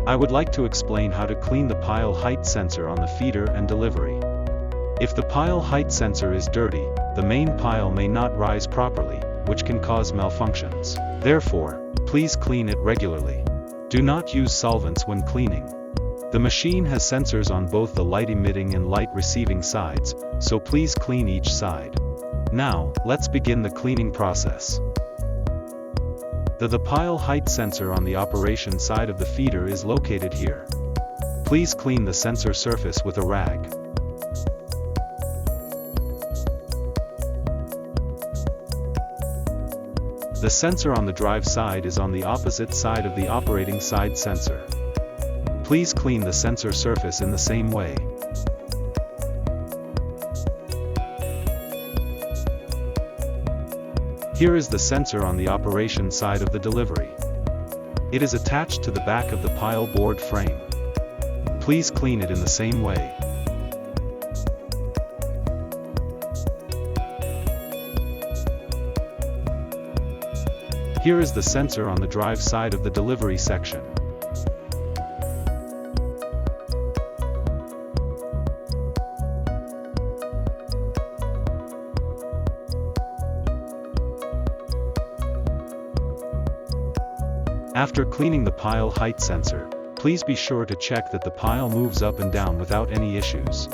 I would like to explain how to clean the pile height sensor on the feeder and delivery. If the pile height sensor is dirty, the main pile may not rise properly, which can cause malfunctions. Therefore, please clean it regularly. Do not use solvents when cleaning. The machine has sensors on both the light emitting and light receiving sides, so please clean each side. Now, let's begin the cleaning process. The pile height sensor on the operation side of the feeder is located here. Please clean the sensor surface with a rag. The sensor on the drive side is on the opposite side of the operating side sensor. Please clean the sensor surface in the same way. Here is the sensor on the operation side of the delivery. It is attached to the back of the pile board frame. Please clean it in the same way. Here is the sensor on the drive side of the delivery section. After cleaning the pile height sensor, please be sure to check that the pile moves up and down without any issues.